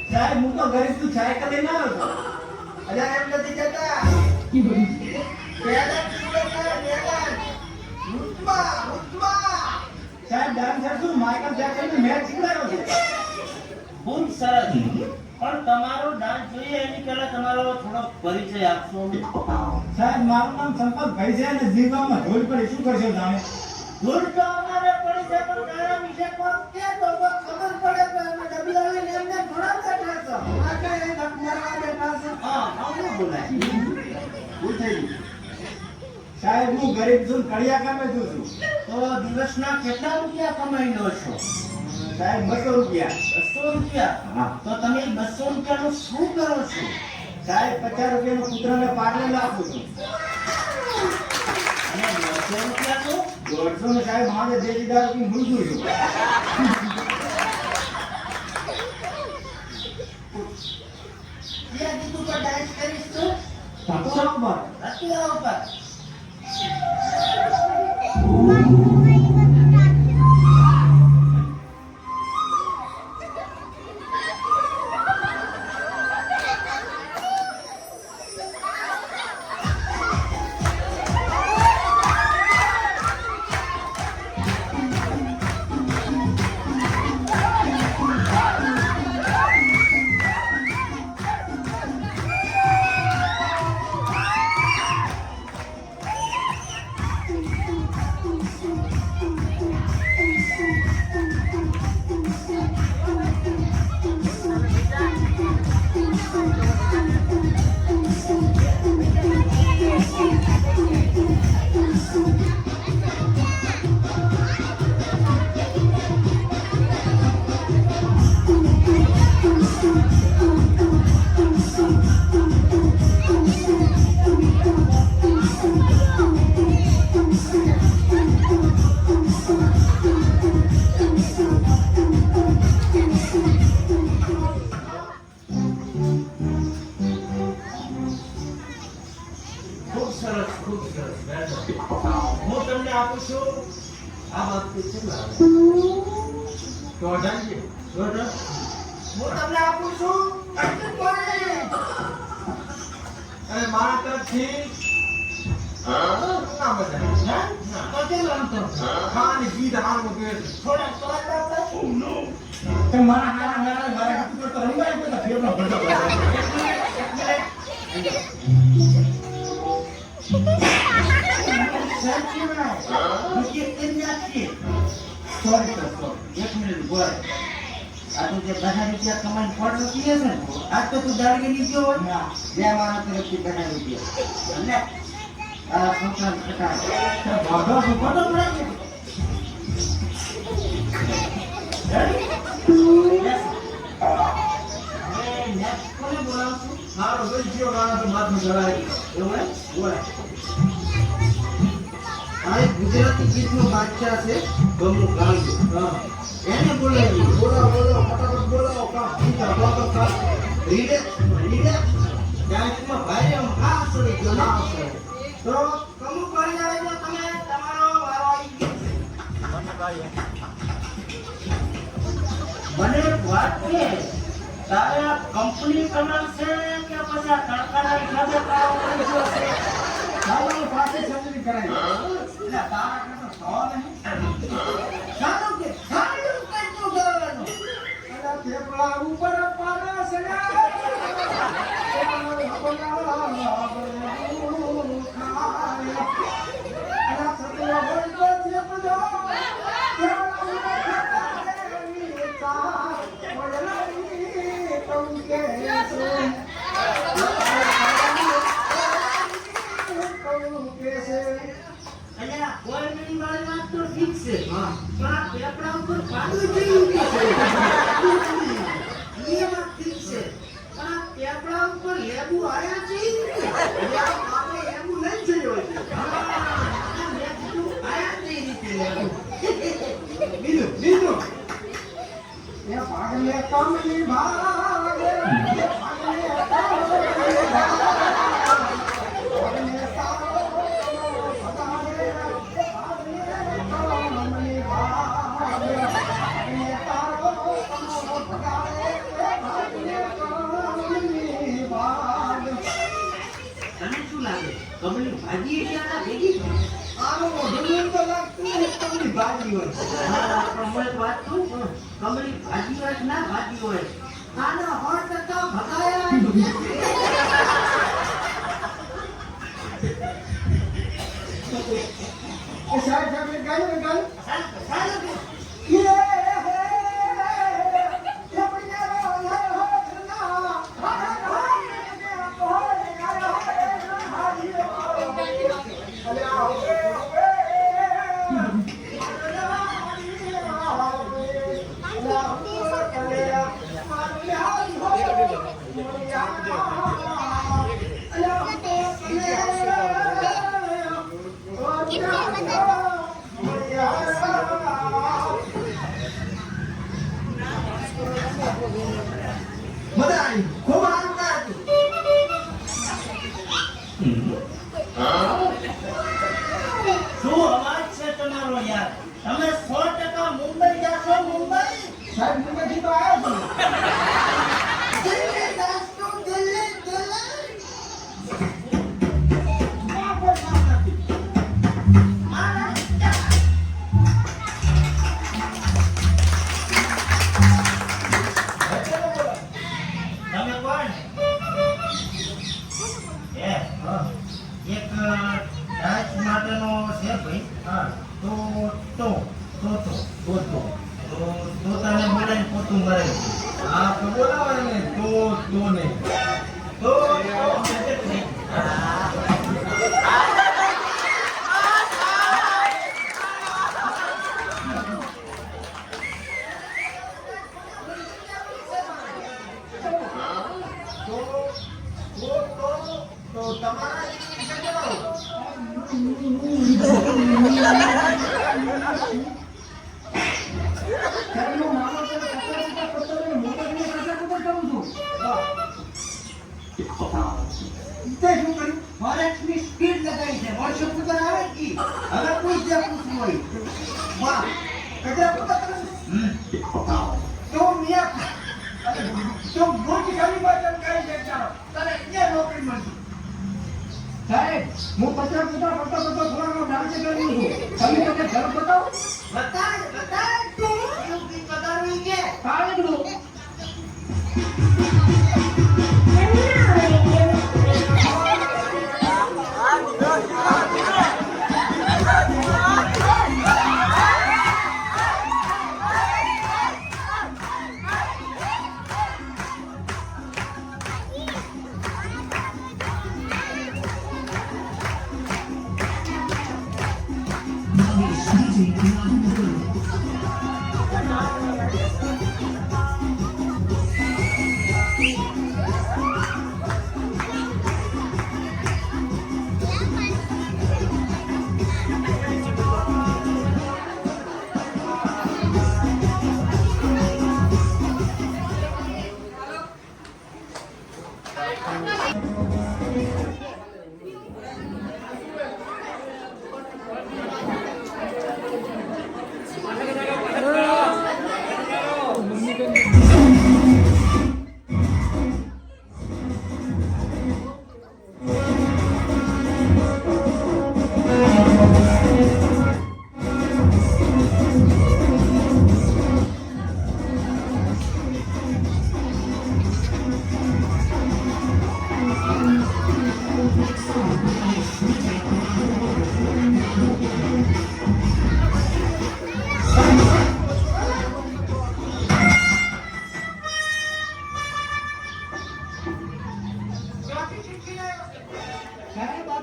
સાહેબ હું તો ગરીબ તું સાયકલ લઈને આવ્યો છું અલ્યા એમ નથી કહેતા સાહેબ ડાન્સર શું માઇકલ જેક્સનની મેચ શીખવાડ્યો છે ખૂબ સરસ પણ તમારો ડાન્સ જોઈએ એની પહેલા તમારો થોડો પરિચય આપશો સાહેબ મારું નામ સંપતભાઈ છે અને જીવવામાં ધોળ પડી શું કરશો જાણે ધૂળ તો અમારે પડી છે પણ તારા વિશે કોણ કે તો ખબર પડે તો અમે ડબલા લઈને એમને થોડા બેઠા છો આ કઈ ધક મારવા બેઠા છે હા આવું બોલાય ભૂલ થઈ ગઈ સાહેબ હું ગરીબ છું કડિયા કામે છું તો દિવસના કેટલા રૂપિયા કમાઈ લો છો સાહેબ 200 રૂપિયા 200 રૂપિયા હા તો તમે 200 રૂપિયાનું શું કરો છો સાહેબ 50 રૂપિયાનો કૂતરાને પાર્લે આપું છું અને 200 રૂપિયા તો 150 ને સાહેબ મારે દેજીદાર રૂપિયા મૂકું છું ત્યાં કીધું તો ડાન્સ કરીશ તો સાચો પર રતિયા ઉપર હું તમને આપું છું આ બાબતે કેટલા તો જાણીએ હું તમને આપું છું અને મારા તરફથી ના બધા તો કેટલા અંતર ખાની ગીત હાલ મૂકે થોડા તો મારા મારા હાથ તો રંગાઈ ગયો ફેરનો ભરતો એક મિનિટ બોલ આ તો જે 10 રૂપિયા કમાઈને ફળ નથી છે ને આજ તો તું દાડગે નીકળ્યો હોય બે મારા તરફથી 10 રૂપિયા અને આ સંસાર કટાય ભાગો સુપર તો પડે નેક્સ્ટ કોને બોલાવશું મારો ભાઈ જીઓ ગાના તો માથું ચડાય એવું બોલે આ એક ગુજરાતી ગીતનો બાદશાહ છે ગમનું ગાંધુ એને બોલાવી બોલો ફટાફટ બોલો કા પીતા બાબા કા રીડે ડાન્સમાં ભાઈ આમ આ સડી ગયો ના સડી તો કમુ કરી આવે તો તમે તમારો વારો આવી ગયો મને એક વાત છે તારે આ કંપની કલર છે કે પછી આ તડકાના હિસાબે કામ કરી છે ચાલો પાછી સર્જરી કરાય એટલે તારા કરતો સવાલ નહીં ચાલો કે ખાડું કઈનું કરવાનું અલા પેપડા ઉપર પાના સગા તો જેવું કે છે. એ વાત ઠીક છે. પણ આ પેપડા ઉપર લેબુ આયા છે ઈ રીતે. એટલે આપણે લેબુ લઈ જઈએ હોય. હા, મેં કીધું આયા છે ઈ રીતે લેબુ. બીજું એ ભાગલે કમલી ભાગે એ ભાગલે કમલી ભાગે ભાગલે સારો ભગાડે ભાગલે કમલી ભાગે ભાગલે તારો ભગાડે ભાગલે કમલી ભાગે. તને શું લાગે કમળી ભાજી એટલે આના ભેગી આનો મોઢું તો લાગતું ને કમલી ભાજી હોય. હા પણ હું એક વાત કહું કમળી ભાજી હોય કે ના ભાજી હોય આના 100% ભગાયા એ સાહેબ ગાયું ને ગાયું મજા આવી ખૂબ આનંદ આવ્યો. શું અવાજ છે તમારો યાર? તમે 100% મુંબઈ જાશો મુંબઈ? સાહેબ મુંબઈથી તો આવ્યો છું. દિલ્હી જાશો દિલ્હી ના કોઈ કામ નથી. તમે કોણ? એક રાજ માટેનો છે ભાઈ. હા તો તને બોલાવીને પોતું મરે હા તો બોલાવે ને તો ને તો તો તમારા ફોરેક્સની સ્પીડ લગાવી છે વોટ્સએપ ઉપર આવે કી હવે કોઈ જે પૂછવું હોય વાહ કચરા પોતા કરે છે. તો મિયા તો મોટી ખાલી વાત કરી દેતા તને ક્યાં નોકરી મળશે? સાહેબ હું કચરા પોતા કરતો થોડાનો ડાન્સ કરું છું. તમે મને ઘર બતાવો. બતાડ એવું કઈ બતાડવું કે કાલે જ દો.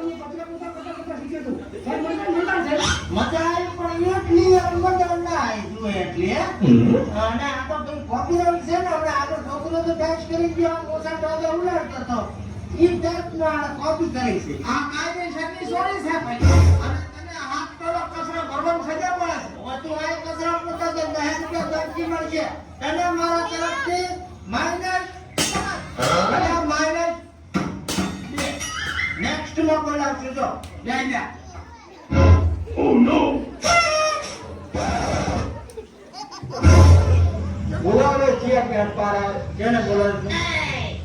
તમે કચરા પોતા કરતા શીખે છો સાહેબ મને મજા છે મજા આવી પણ એટલી મજા ના આવી તું એટલી હે અને આ તો કઈ કોપીરાઇટ છે ને આપણે આગળ છોકરો તો ટેક્સ કરી ગયો ઓછા ડાગે ઉલાડતો હતો ઈ ટેક્સ ના કોપી કરી છે આ કાયદેસરની ચોરી છે ભાઈ અને તને હાથ પેલો કચરો ભરવાનું સજા મળે છે તું આ કચરા પોતા તો 10 રૂપિયા દંડની મળશે તને મારા તરફથી -5 અને -2 નેક્સ્ટ માં બોલાવશું જો લે લે બોલાવે છે કે પારા જેને બોલાવશું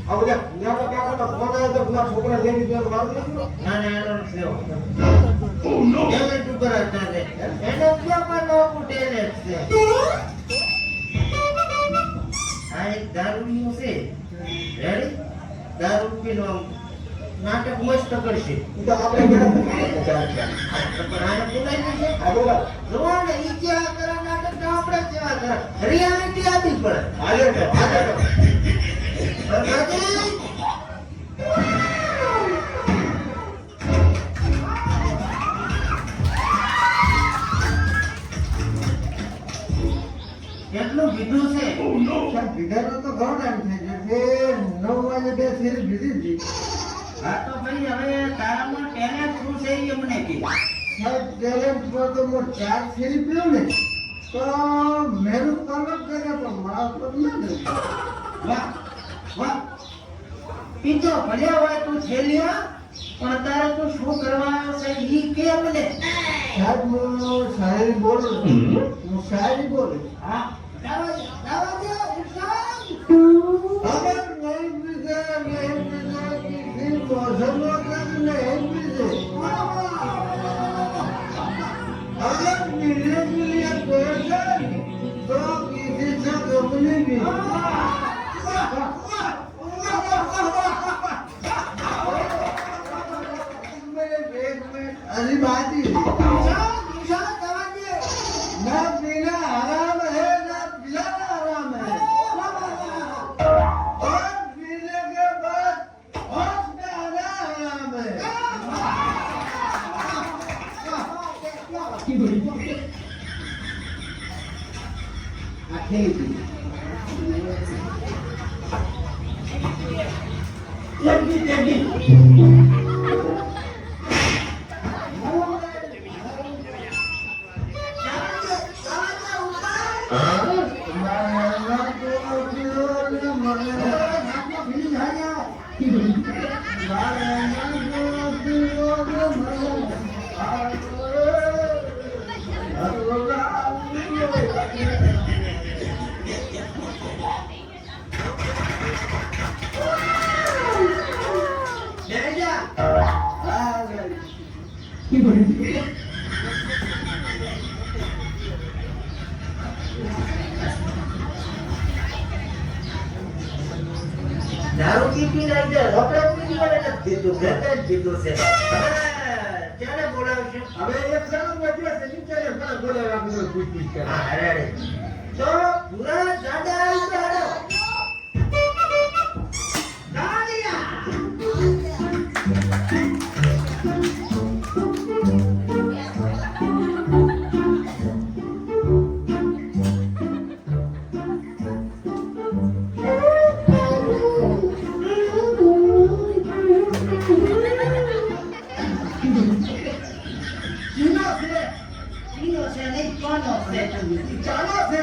આ બધા ન્યાનો કાકાનો ફોન આવ્યો તો પેલા છોકરા લઈ લીધો મારું લીધું ના ના એનો સેવ એને તું કરાતા દે એને ક્યાં પણ નવું ટેલેન્ટ છે આ એક દારૂડિયો છે રેડી દારૂ પીનો નાટક મસ્ત કરશે તો આપણે ઘરે પણ આને બોલાઈ જશે આ બોલા જોવાને ઈ કેવા કરે નાટક તો આપણે કેવા કરે રિયાલિટી આપી પડે હાલે છે હાલે બરાબર કેટલું કીધું છે સાહેબ ભીગાનો તો ઘણો ટાઈમ થઈ ગયો છે 9 વાગે 2 સિરીઝ લીધી હતી હા તો ભાઈ હવે તારામાં ટેલેન્ટ શું છે એ અમને કહે સાહેબ ટેલેન્ટ પર તો હું 4 સિરીઝ પીઉં ને તો મેરું પરવત કરે પણ મારા પર ના કરે વાહ વાહ પીતો ભલે હોય તું છેલ્યા પણ તારે તું શું કરવા આવ્યો છે ઈ કે અમને સાહેબ હું શાયરી બોલું હું શાયરી બોલું હા દાવા દે અગર નહીં પીધે કિસી मौसम तक नहीं पीते अगर मिलने के लिए कोई तो किसी से कंपनी भी अरे बात ही ना पीना हराम है ना पिलाना हराम है और पीने के बाद होश में आना हराम है દારૂ પીપી લઈ જાય રોકડા પીપી મને નથી દીધું ઘરે જ દીધું છે ક્યારે બોલાવશું હવે એક સળંગ વધ્યો છે નીચે પણ બોલાવા બધું પૂછપીછ કરે હા અરે તો પૂરા દાદા આવી જાડો ચાલો છે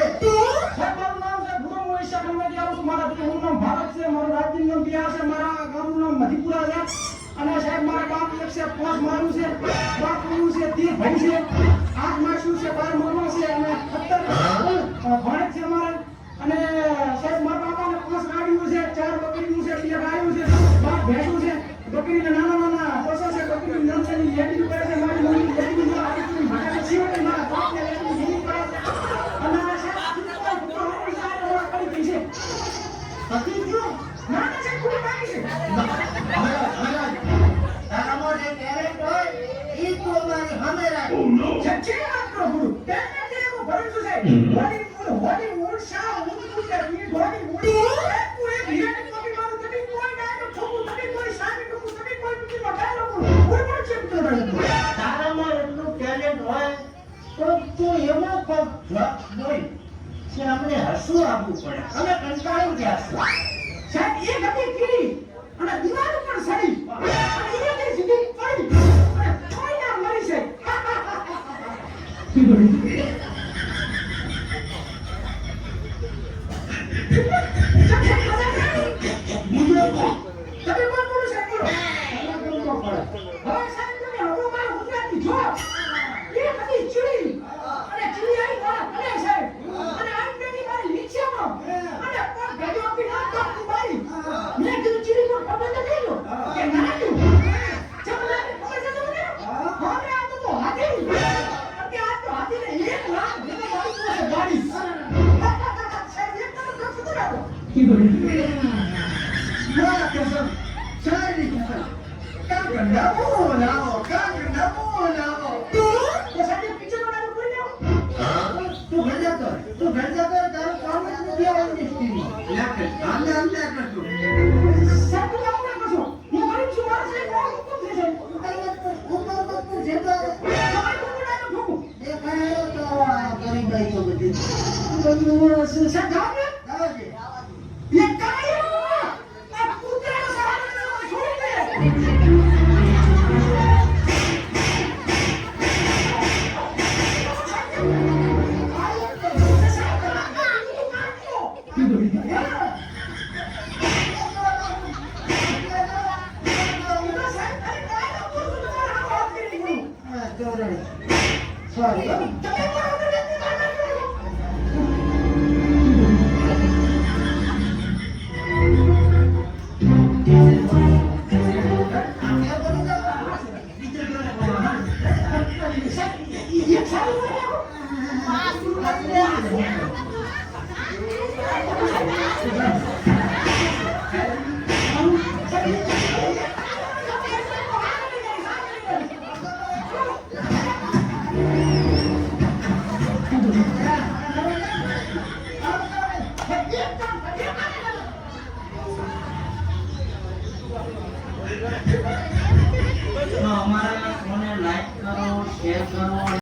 મારું નામ છે ગુરુ મોહિશા કન્નડી આવું છું મારા પિતાનું નામ ભારત છે મારું રાજ્યનું નામ બિહાર છે મારા ગામનું નામ મધીપુરા છે અને સાહેબ મારા ગામ એક છે 5 મારું છે 3 કુનું છે 30 ભાઈ છે 8 માસું છે 12 મામા છે અને 17 ભણેજ છે મારા અને સાહેબ મારા બાપાને 5 ગાડીઓ છે 4 બકરીઓ છે 2 ગાયો છે 12 ભેંસો છે બકરીના નાના નાના પશુ છે બકરીની નાની લેડી કરે છે મારી મમ્મી લેડી આવી મારા સિવાય મારા બાપને લેડી જીની કરે છે અને સાહેબ પતિ જો ના ના સાહેબ કોઈ બાકી છે તારામાં જે ટેલેન્ટ હોય ઈ તો મારી સામે રાખ સચ્ચી વાત કરો ગુરુ ટેલેન્ટ છે એવો ભરોસો છે હોડી મૂળ શા મૂળ છે એ હોડી મૂડી પૂરે હિરેટ કોપી મારું તબી કોઈ ના તો છોકું તબી કોઈ સામી કોઈ તબી કોઈ તબી મટાઈ લો પૂરે પૂરે તારામાં એટલું ટેલેન્ટ હોય તો તું એમાં કોક જોક જોઈ કે અમને હસવું આવવું પડે અને કંટાળી ગયા હસવું. સાહેબ એક હતી કીડી અને દિવાલ ઉપર સડી અને એક સીધી પડી અને થોડી મરી છે. તમે કોણ બોલો સાહેબ બોલો. હવે સાહેબ તમે હવે મારા ગુજરાતી જો એક હતી ચીડી અને ચીડી આવી મારા ગળે સાહેબ અને આમ પેલી મારી નીચેમાં અને પગ ગાડી આપી ના તોડતી મારી. મેં કીધું ચીડી પર ખબર તો થઈ ગયો કે ના તું ચમલાને ખબર છે તમને હવે આ તો હાથી કે આ તો હાથીને 1 લાખ દેવા મારી પાસે ગાડી સાહેબ એક તરફ ખબર રાખો મારા કસમ સારી કસમ કાંક નવો લાવો તો સાહેબ પીછે બનાવી બોલ લ્યો. તું ઘર જતો તારું કામ જ નથી આ ઇન્ડસ્ટ્રીમાં. આમને કરતું સાહેબ તો આવું ના કરશો. હું ગરીબ છું મારા સાહેબ બહુ હુકમ છે સાહેબ. ઉપર છે તો તમારે કોણ બોલાવે ઠોકું. દેખાયો તો આ ગરીબાઈ તો બધી સાહેબ જાઓ ને આવે છે. એ કાયો આ કૂતરાનો સહારો છોડી દે. Sorry. તમે